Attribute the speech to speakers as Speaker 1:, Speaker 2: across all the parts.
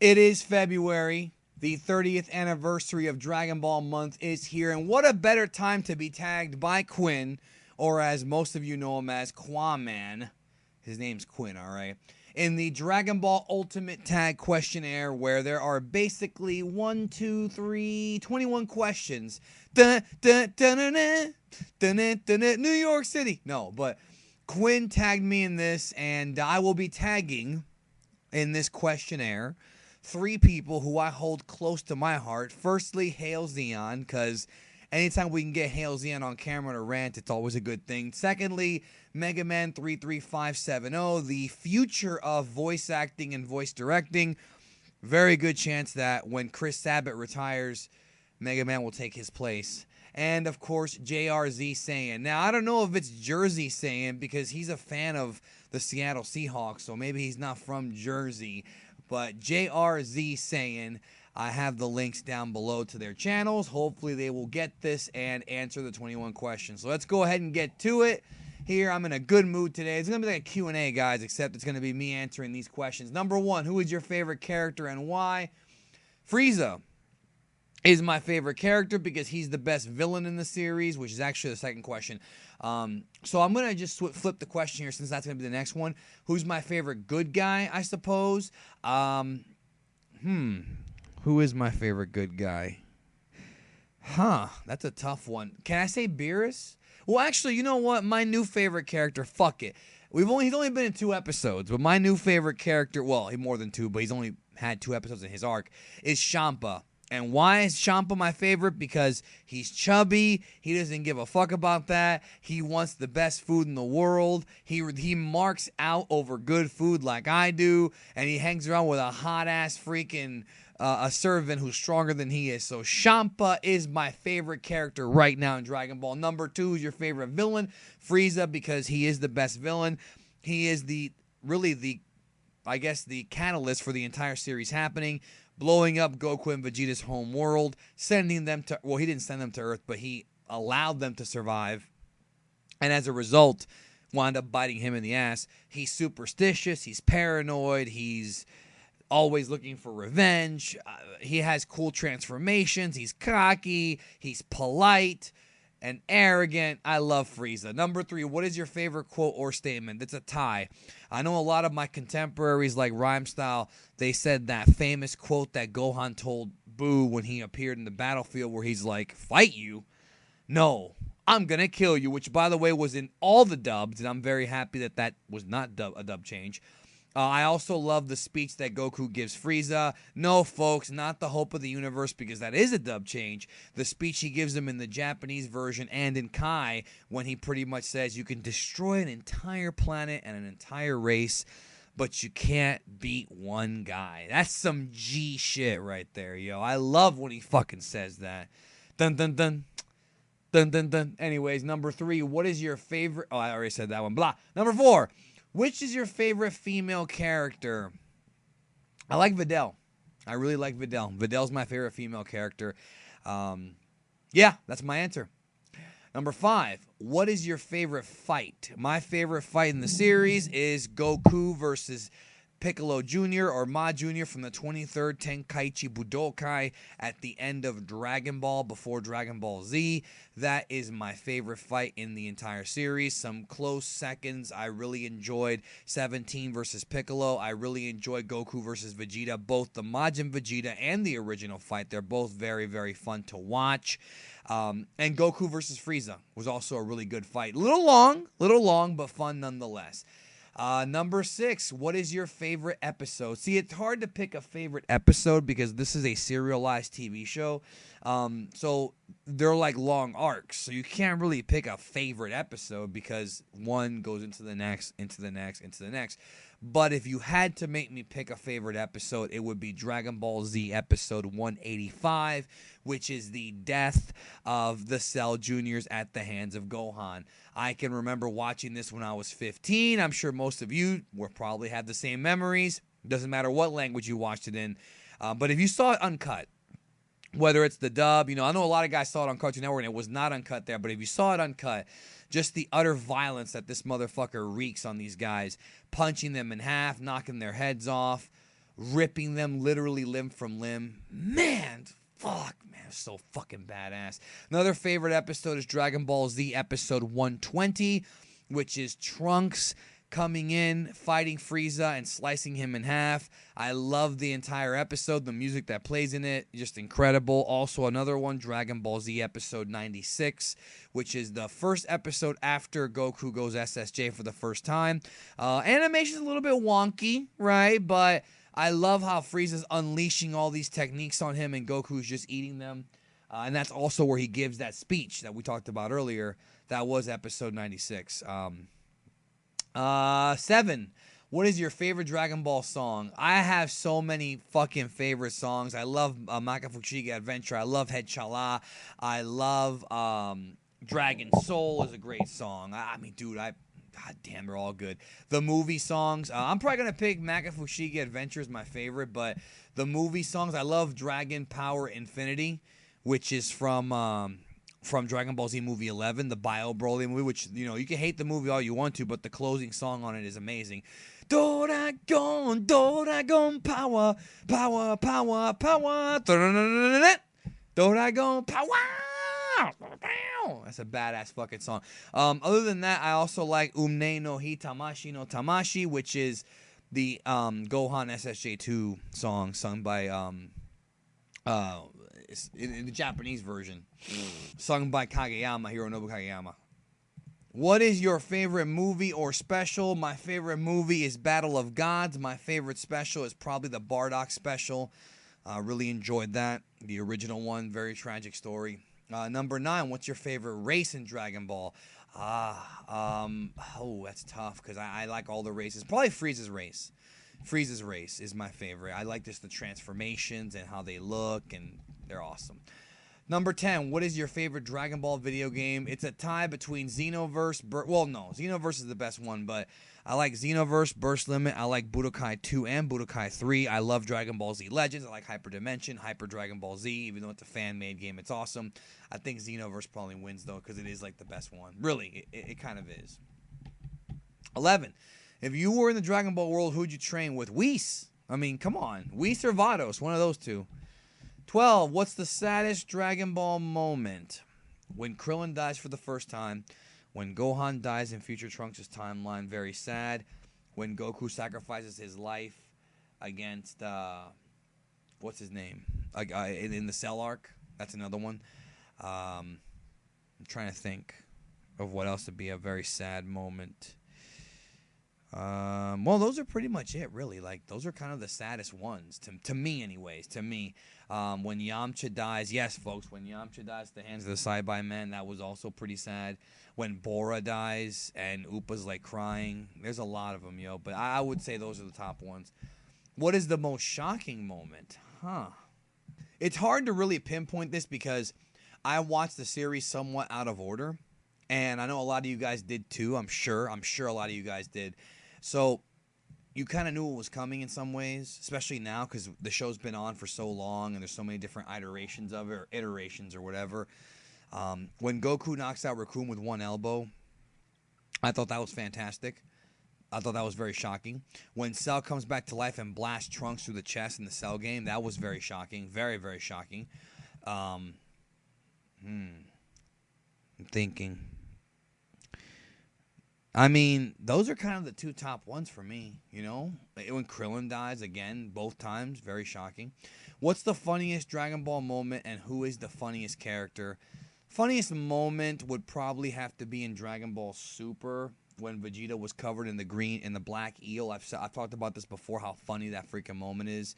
Speaker 1: It is February. The 30th anniversary of Dragon Ball month is here, and what a better time to be tagged by Quinn, or as most of you know him as Quaman. His name's Quinn, alright? In the Dragon Ball Ultimate Tag Questionnaire, where there are basically 21 questions. Dun, dun, dun, dun, dun, dun, dun, dun, dun, New York City. No, but Quinn tagged me in this, and I will be tagging in this questionnaire three people who I hold close to my heart. Firstly, Hail Zeon, because anytime we can get Hail Zeon on camera to rant, it's always a good thing. Secondly, Mega Man 33570, the future of voice acting and voice directing. Very good chance that when Chris Sabat retires, Mega Man will take his place. And of course, JRZ Saiyan. Now, I don't know if it's Jersey Saiyan because he's a fan of the Seattle Seahawks, so maybe he's not from Jersey. But JRZ Saiyan, I have the links down below to their channels. Hopefully they will get this and answer the 21 questions. So let's go ahead and get to it. Here, I'm in a good mood today. It's going to be like a Q&A, guys, except it's going to be me answering these questions. Number one, who is your favorite character and why? Frieza is my favorite character because he's the best villain in the series, which is actually the second question. So I'm going to just flip the question here since that's going to be the next one. Who's my favorite good guy, I suppose? Who is my favorite good guy? That's a tough one. Can I say Beerus? Well, actually, you know what? My new favorite character, fuck it. He's only been in 2 episodes, but my new favorite character, well, more than 2, but he's only had 2 episodes in his arc, is Champa. And why is Champa my favorite? Because he's chubby. He doesn't give a fuck about that. He wants the best food in the world. He marks out over good food like I do. And he hangs around with a hot-ass freaking a servant who's stronger than he is. So Champa is my favorite character right now in Dragon Ball. Number 2 is your favorite villain, Frieza, because he is the best villain. He is the catalyst for the entire series happening, blowing up Goku and Vegeta's home world, sending them to, well, he didn't send them to Earth, but he allowed them to survive, and as a result, wound up biting him in the ass. He's superstitious, he's paranoid, he's always looking for revenge, he has cool transformations, he's cocky, he's polite, and arrogant. I love Frieza. Number 3, what is your favorite quote or statement? It's a tie. I know a lot of my contemporaries like Rhyme Style, they said that famous quote that Gohan told Boo when he appeared in the battlefield where he's like, fight you? No, I'm gonna kill you, which by the way was in all the dubs, and I'm very happy that that was not a dub change. I also love the speech that Goku gives Frieza. No, folks, not the hope of the universe, because that is a dub change. The speech he gives him in the Japanese version and in Kai, when he pretty much says you can destroy an entire planet and an entire race, but you can't beat one guy. That's some G shit right there, yo. I love when he fucking says that. Dun, dun, dun. Dun, dun, dun. Anyways, number 3, what is your favorite... Oh, I already said that one. Blah. Number 4. Which is your favorite female character? I like Videl. I really like Videl. Videl's my favorite female character. Yeah, that's my answer. Number 5. What is your favorite fight? My favorite fight in the series is Goku versus Piccolo Jr. or Ma Jr. from the 23rd Tenkaichi Budokai at the end of Dragon Ball before Dragon Ball Z. That is my favorite fight in the entire series. Some close seconds. I really enjoyed 17 versus Piccolo. I really enjoyed Goku versus Vegeta. Both the Majin Vegeta and the original fight. They're both very, very fun to watch. And Goku versus Frieza was also a really good fight. Little long, but fun nonetheless. Number 6, what is your favorite episode? See, it's hard to pick a favorite episode because this is a serialized TV show. So they're like long arcs. So you can't really pick a favorite episode because one goes into the next, into the next, into the next. But if you had to make me pick a favorite episode, it would be Dragon Ball Z episode 185, which is the death of the Cell Juniors at the hands of Gohan. I can remember watching this when I was 15. I'm sure most of you will probably have the same memories. Doesn't matter what language you watched it in. But if you saw it uncut, whether it's the dub, I know a lot of guys saw it on Cartoon Network and it was not uncut there, but if you saw it uncut, just the utter violence that this motherfucker wreaks on these guys, punching them in half, knocking their heads off, ripping them literally limb from limb. Man, so fucking badass. Another favorite episode is Dragon Ball Z episode 120, which is Trunks coming in, fighting Frieza, and slicing him in half. I love the entire episode. The music that plays in it, just incredible. Also, another one, Dragon Ball Z episode 96, which is the first episode after Goku goes SSJ for the first time. Animation's a little bit wonky, right? But I love how Frieza's unleashing all these techniques on him, and Goku's just eating them. And that's also where he gives that speech that we talked about earlier. That was episode 96. 7. What is your favorite Dragon Ball song? I have so many fucking favorite songs. I love Maka Fukushiga Adventure. I love Head Chala. I love Dragon Soul is a great song. I mean, dude, God damn, they're all good. The movie songs, I'm probably going to pick Maka Fukushiga Adventure as my favorite, but the movie songs, I love Dragon Power Infinity, which is from Dragon Ball Z movie 11, the Bio Broly movie, which, you know, you can hate the movie all you want to, but the closing song on it is amazing. Doragon, power, power, power, power. Doragon, power. That's a badass fucking song. Other than that, I also like Umne no Hi Tamashi no Tamashi, which is the Gohan SSJ2 song sung by in the Japanese version, sung by Kageyama, Hironobu Kageyama. What is your favorite movie or special? My favorite movie is Battle of Gods. My favorite special is probably the Bardock special. Really enjoyed that. The original one, very tragic story. Number 9, what's your favorite race in Dragon Ball? That's tough because I like all the races. Probably Frieza's race. Frieza's race is my favorite. I like just the transformations and how they look, and they're awesome. Number 10, what is your favorite Dragon Ball video game? It's a tie between Xenoverse. Xenoverse is the best one, but I like Xenoverse, Burst Limit. I like Budokai 2 and Budokai 3. I love Dragon Ball Z Legends. I like Hyper Dimension, Hyper Dragon Ball Z. Even though it's a fan-made game, it's awesome. I think Xenoverse probably wins, though, because it is like the best one. Really, it kind of is. 11, if you were in the Dragon Ball world, who'd you train with? Whis. I mean, come on. Whis or Vados, one of those two. 12, what's the saddest Dragon Ball moment? When Krillin dies for the first time. When Gohan dies in future Trunks' timeline, very sad. When Goku sacrifices his life against, what's his name? In the Cell arc. That's another one. I'm trying to think of what else would be a very sad moment. Well, those are pretty much it, really. Like, those are kind of the saddest ones, to me anyways, to me. When Yamcha dies, yes, folks, when Yamcha dies at the hands of the Saibai-Men, that was also pretty sad. When Bora dies and Upa's, like, crying, there's a lot of them, yo, but I would say those are the top ones. What is the most shocking moment? It's hard to really pinpoint this because I watched the series somewhat out of order, and I know a lot of you guys did too, I'm sure a lot of you guys did. So you kind of knew what was coming in some ways, especially now because the show's been on for so long and there's so many different iterations of it, or iterations or whatever. When Goku knocks out Raccoon with one elbow, I thought that was fantastic. I thought that was very shocking. When Cell comes back to life and blasts Trunks through the chest in the Cell game, that was very shocking. Very, very shocking. I'm thinking. I mean, those are kind of the two top ones for me, you know? When Krillin dies, again, both times, very shocking. What's the funniest Dragon Ball moment, and who is the funniest character? Funniest moment would probably have to be in Dragon Ball Super, when Vegeta was covered in the black eel. I've talked about this before, how funny that freaking moment is.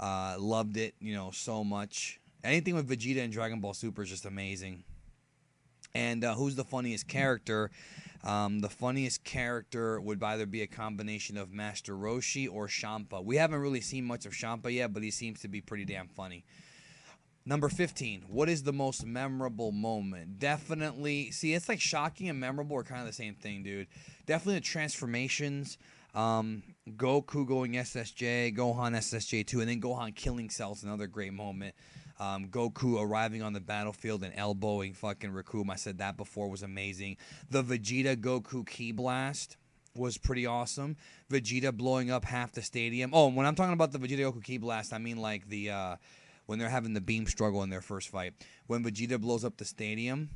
Speaker 1: Loved it, you know, so much. Anything with Vegeta in Dragon Ball Super is just amazing. And who's the funniest character? The funniest character would either be a combination of Master Roshi or Champa. We haven't really seen much of Champa yet, but he seems to be pretty damn funny. Number 15, what is the most memorable moment? Definitely, see, it's like shocking and memorable are kind of the same thing, dude. Definitely the transformations. Goku going SSJ, Gohan SSJ2, and then Gohan killing Cell is another great moment. Goku arriving on the battlefield and elbowing fucking Raccoon. I said that before, was amazing. The Vegeta Goku Ki Blast was pretty awesome. Vegeta blowing up half the stadium. Oh, when I'm talking about the Vegeta Goku Ki Blast, I mean like the when they're having the beam struggle in their first fight. When Vegeta blows up the stadium,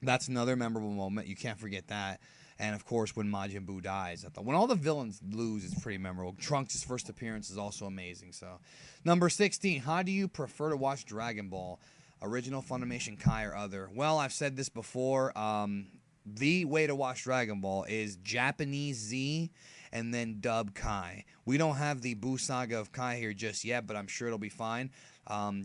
Speaker 1: that's another memorable moment. You can't forget that. And of course, when Majin Buu dies, when all the villains lose, it's pretty memorable. Trunks' first appearance is also amazing. So, number 16. How do you prefer to watch Dragon Ball? Original, Funimation, Kai, or other? Well, I've said this before. The way to watch Dragon Ball is Japanese Z and then dub Kai. We don't have the Buu Saga of Kai here just yet, but I'm sure it'll be fine.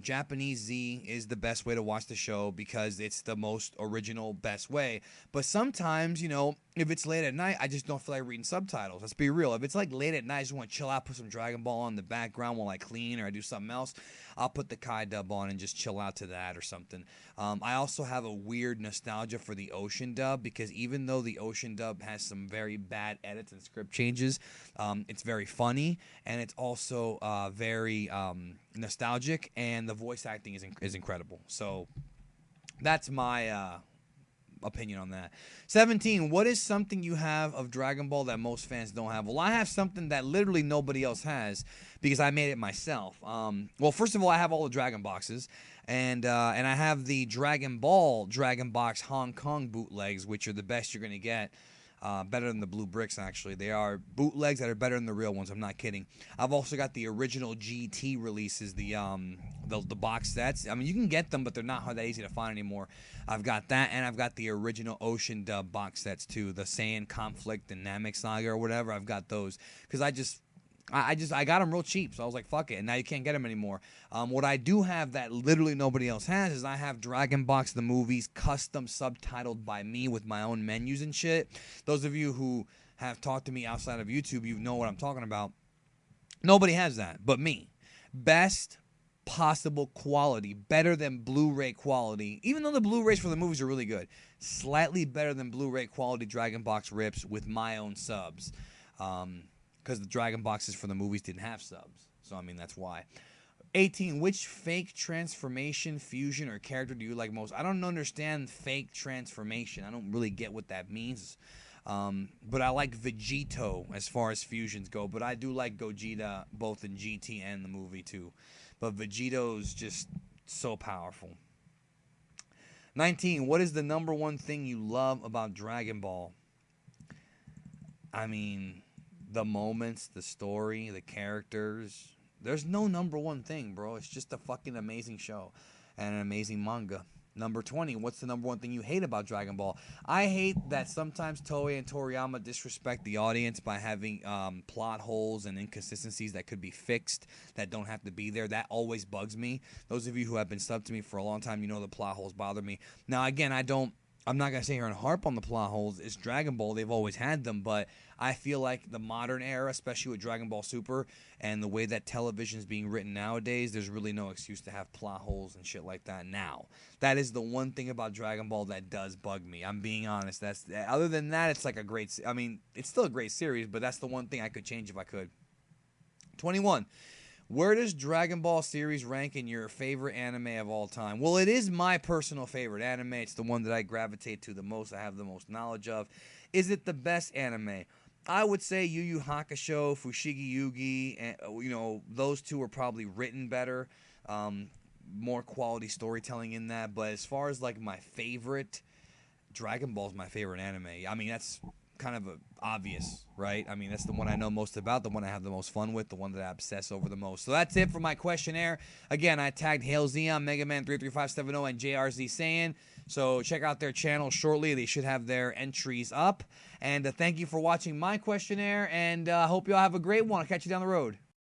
Speaker 1: Japanese Z is the best way to watch the show because it's the most original, best way. But sometimes, you know, if it's late at night, I just don't feel like reading subtitles. Let's be real. If it's like late at night, I just want to chill out, put some Dragon Ball on the background while I clean or I do something else, I'll put the Kai dub on and just chill out to that or something. I also have a weird nostalgia for the Ocean dub because even though the Ocean dub has some very bad edits and script changes, it's very funny and it's also very nostalgic, and the voice acting is incredible. So that's my opinion on that. 17. What is something you have of Dragon Ball that most fans don't have? Well, I have something that literally nobody else has because I made it myself. Well, first of all, I have all the Dragon boxes, and I have the Dragon Ball Dragon Box Hong Kong bootlegs, which are the best you're gonna get. Better than the blue bricks, actually. They are bootlegs that are better than the real ones. I'm not kidding. I've also got the original GT releases, the box sets. I mean, you can get them, but they're not that easy to find anymore. I've got that, and I've got the original Ocean dub box sets too. The Saiyan Conflict and Namek Saga or whatever. I've got those because I got them real cheap, so I was like, fuck it, and now you can't get them anymore. What I do have that literally nobody else has is I have Dragon Box the movies custom subtitled by me with my own menus and shit. Those of you who have talked to me outside of YouTube, you know what I'm talking about. Nobody has that but me. Best possible quality, better than Blu-ray quality, even though the Blu-rays for the movies are really good. Slightly better than Blu-ray quality Dragon Box rips with my own subs. Because the Dragon boxes for the movies didn't have subs. So, I mean, that's why. 18. Which fake transformation, fusion, or character do you like most? I don't understand fake transformation. I don't really get what that means. But I like Vegito as far as fusions go. But I do like Gogeta both in GT and the movie, too. But Vegito's just so powerful. 19. What is the number one thing you love about Dragon Ball? I mean, the moments, the story, the characters. There's no number one thing, bro. It's just a fucking amazing show and an amazing manga. Number 20. What's the number one thing you hate about Dragon Ball? I hate that sometimes Toei and Toriyama disrespect the audience by having plot holes and inconsistencies that could be fixed, that don't have to be there. That always bugs me. Those of you who have been subbed to me for a long time, you know the plot holes bother me. Now, again, I'm not going to sit here and harp on the plot holes. It's Dragon Ball. They've always had them. But I feel like the modern era, especially with Dragon Ball Super and the way that television is being written nowadays, there's really no excuse to have plot holes and shit like that now. That is the one thing about Dragon Ball that does bug me. I'm being honest. Other than that, it's like it's still a great series, but that's the one thing I could change if I could. 21. Where does Dragon Ball series rank in your favorite anime of all time? Well, it is my personal favorite anime. It's the one that I gravitate to the most. I have the most knowledge of. Is it the best anime? I would say Yu Yu Hakusho, Fushigi Yugi, and those two are probably written better. More quality storytelling in that. But as far as like my favorite, Dragon Ball is my favorite anime. I mean, that's kind of obvious, right? I mean, that's the one I know most about, the one I have the most fun with, the one that I obsess over the most. So that's it for my questionnaire. Again, I tagged Hail Zeon, Mega Man 33570, and JRZ Saiyan. So check out their channel shortly. They should have their entries up. And thank you for watching my questionnaire, and I hope you all have a great one. I'll catch you down the road.